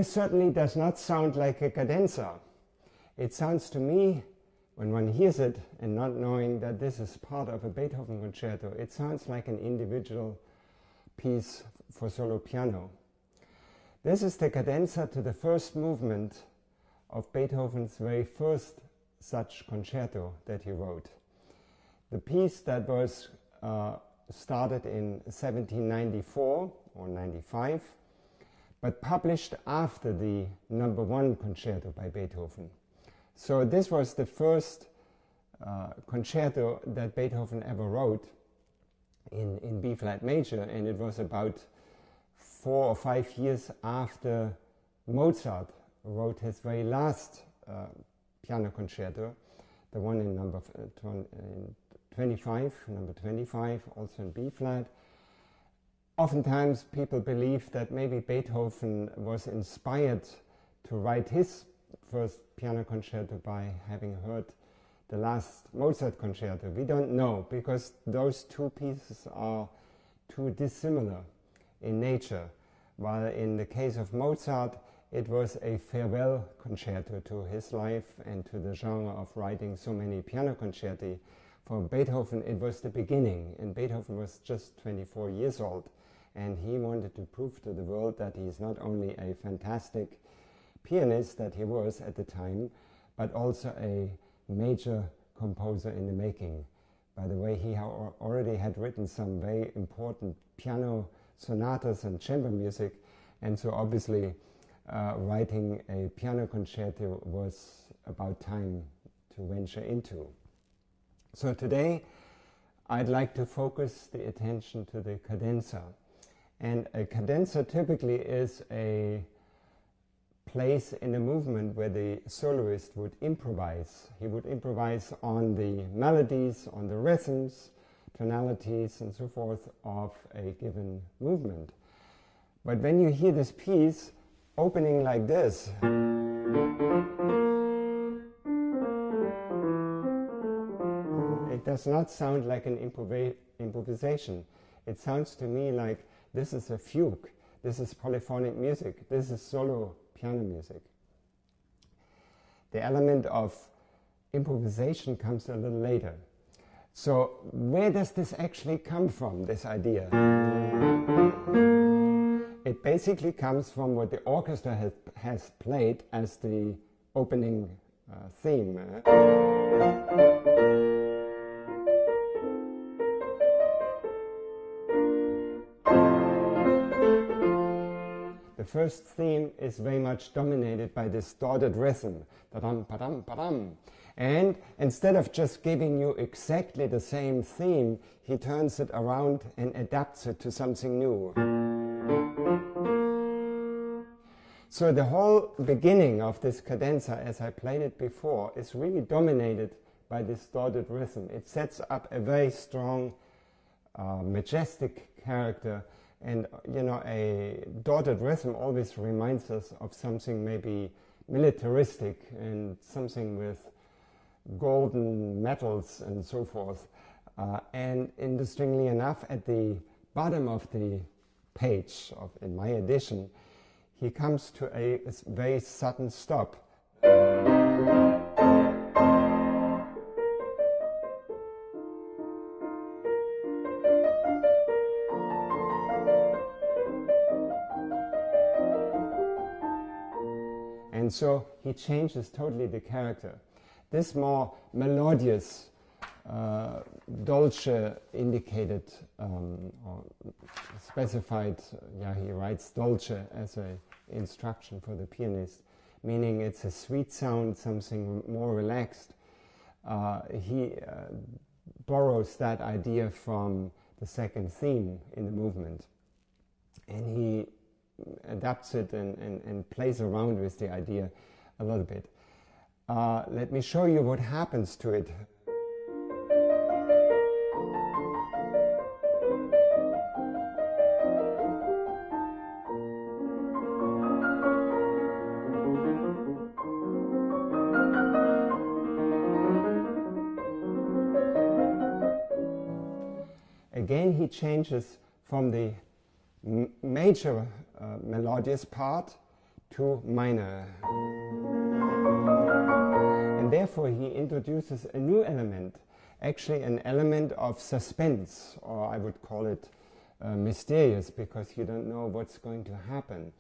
this certainly does not sound like a cadenza. It sounds to me, when one hears it and not knowing that this is part of a Beethoven concerto, it sounds like an individual piece for solo piano. This is the cadenza to the first movement of Beethoven's very first such concerto that he wrote. The piece that was started in 1794 or 95, but published after the number 1 concerto by Beethoven. So this was the first concerto that Beethoven ever wrote in B flat major, and it was about 4 or 5 years after Mozart wrote his very last piano concerto, the one in number 25, also in B flat. Oftentimes people believe that maybe Beethoven was inspired to write his first piano concerto by having heard the last Mozart concerto. We don't know, because those two pieces are too dissimilar in nature. While in the case of Mozart, it was a farewell concerto to his life and to the genre of writing so many piano concerti. For Beethoven, it was the beginning, and Beethoven was just 24 years old, and he wanted to prove to the world that he is not only a fantastic pianist that he was at the time, but also a major composer in the making. By the way, he already had written some very important piano sonatas and chamber music, and so obviously writing a piano concerto was about time to venture into. So today I'd like to focus the attention to the cadenza. And a cadenza typically is a place in a movement where the soloist would improvise. He would improvise on the melodies, on the rhythms, tonalities and so forth of a given movement. But when you hear this piece opening like this, it does not sound like an improvisation. It sounds to me like this is a fugue, this is polyphonic music, this is solo piano music. The element of improvisation comes a little later. So where does this actually come from, this idea? It basically comes from what the orchestra has played as the opening theme. The first theme is very much dominated by this dotted rhythm, da-dum, pa-dum, pa-dum. And instead of just giving you exactly the same theme, he turns it around and adapts it to something new. So the whole beginning of this cadenza, as I played it before, is really dominated by this dotted rhythm. It sets up a very strong, majestic character. And, you know, a dotted rhythm always reminds us of something maybe militaristic and something with golden metals and so forth. And interestingly enough, at the bottom of the page, in my edition, he comes to a very sudden stop. And so he changes totally the character. This more melodious, dolce indicated or specified, he writes dolce as an instruction for the pianist, meaning it's a sweet sound, something more relaxed. He borrows that idea from the second theme in the movement, and he adapts it and plays around with the idea a little bit. Let me show you what happens to it. Again, he changes from the major melodious part to minor. And therefore he introduces a new element, actually an element of suspense, or I would call it mysterious, because you don't know what's going to happen.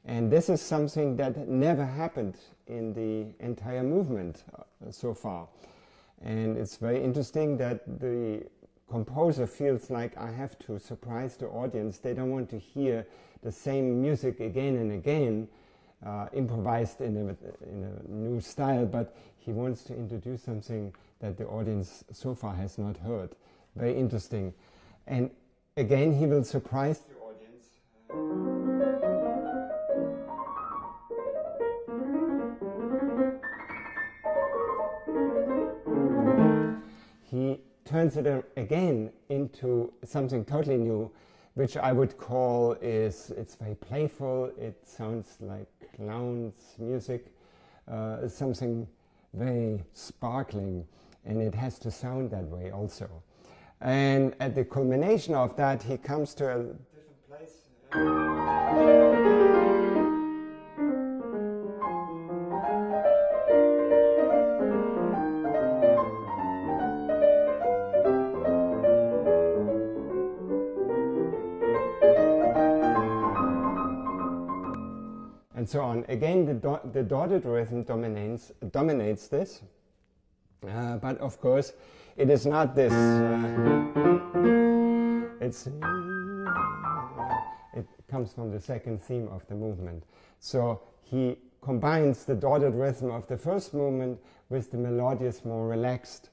And this is something that never happened in the entire movement so far. And it's very interesting that the composer feels like, I have to surprise the audience. They don't want to hear the same music again and again, improvised in a new style, but he wants to introduce something that the audience so far has not heard. Very interesting. And again, he will surprise the audience. He turns it again into something totally new, which I would call it's very playful. It sounds like clowns music, something very sparkling, and it has to sound that way also. And at the culmination of that, he comes to a different place. And so on. Again, the dotted rhythm dominates this, but of course, it is not this. It comes from the second theme of the movement. So he combines the dotted rhythm of the first movement with the melodious, more relaxed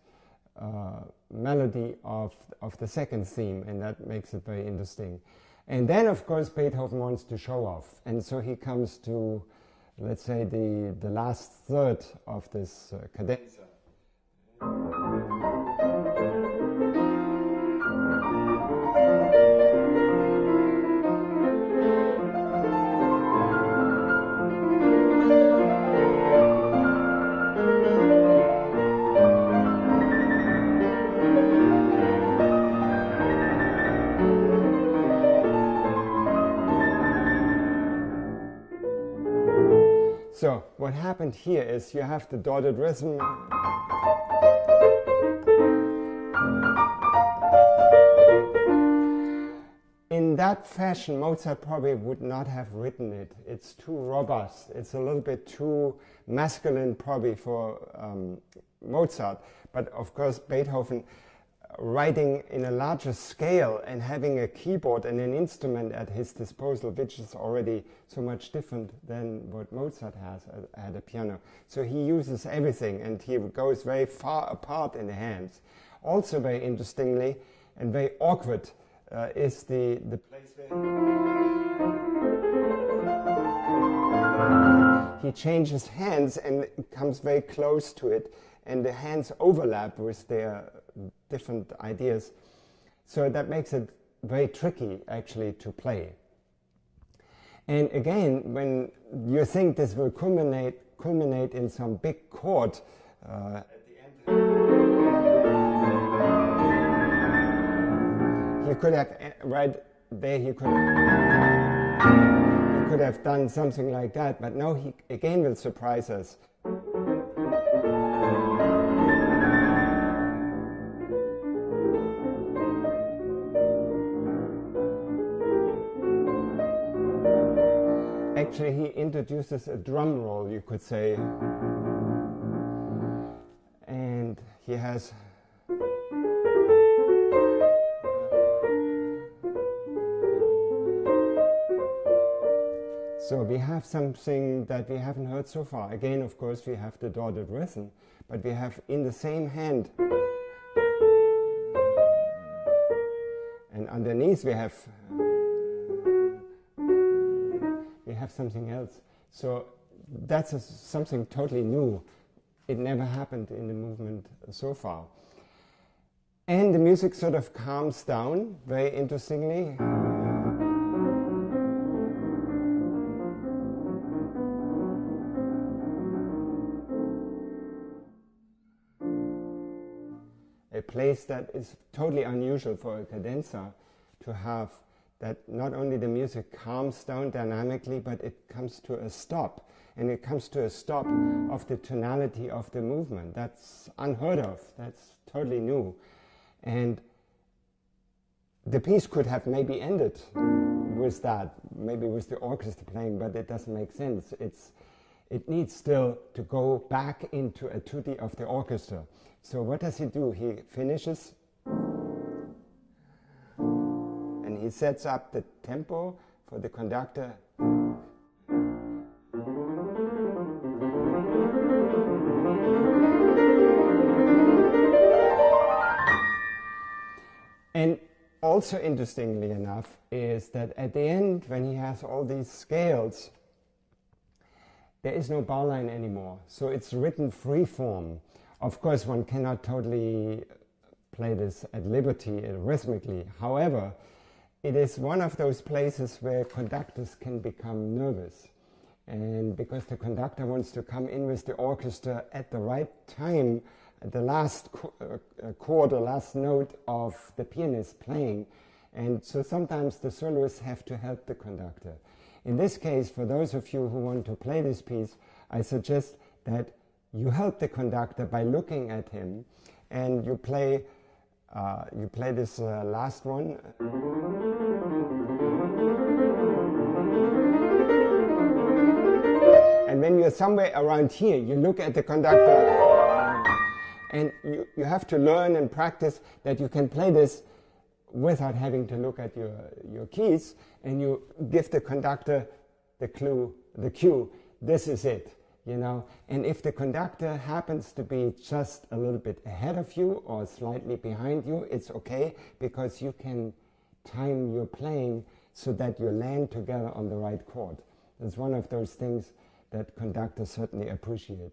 melody of the second theme, and that makes it very interesting. And then, of course, Beethoven wants to show off, and so he comes to, let's say, the last third of this cadenza. So what happened here is you have the dotted rhythm. In that fashion, Mozart probably would not have written it. It's too robust. It's a little bit too masculine probably for Mozart. But of course, Beethoven, writing in a larger scale and having a keyboard and an instrument at his disposal, which is already so much different than what Mozart has at a piano. So he uses everything, and he goes very far apart in the hands. Also very interestingly and very awkward is the place where he changes hands and comes very close to it, and the hands overlap with their different ideas. So that makes it very tricky actually to play. And again, when you think this will culminate in some big chord at the end, he could have, right there, he could have done something like that, but no, he again will surprise us. Actually, he introduces a drum roll, you could say, and he has so we have something that we haven't heard so far. Again, of course, we have the dotted rhythm, but we have in the same hand, and underneath we have something else. So that's something totally new. It never happened in the movement so far. And the music sort of calms down, very interestingly. A place that is totally unusual for a cadenza, to have that not only the music calms down dynamically, but it comes to a stop. And it comes to a stop of the tonality of the movement. That's unheard of. That's totally new. And the piece could have maybe ended with that, maybe with the orchestra playing, but it doesn't make sense. It needs still to go back into a tutti of the orchestra. So what does he do? He finishes and he sets up the tempo for the conductor. And also interestingly enough is that at the end, when he has all these scales, there is no bar line anymore. So it's written free form. Of course, one cannot totally play this at liberty rhythmically. However, it is one of those places where conductors can become nervous. And because the conductor wants to come in with the orchestra at the right time, the last chord, the last note of the pianist playing. And so sometimes the soloists have to help the conductor. In this case, for those of you who want to play this piece, I suggest that you help the conductor by looking at him, and you play this last one. And when you're somewhere around here, you look at the conductor. And you have to learn and practice that you can play this without having to look at your keys, and you give the conductor the cue, this is it, you know. And if the conductor happens to be just a little bit ahead of you or slightly behind you, it's okay, because you can time your playing so that you land together on the right chord. It's one of those things that conductors certainly appreciate.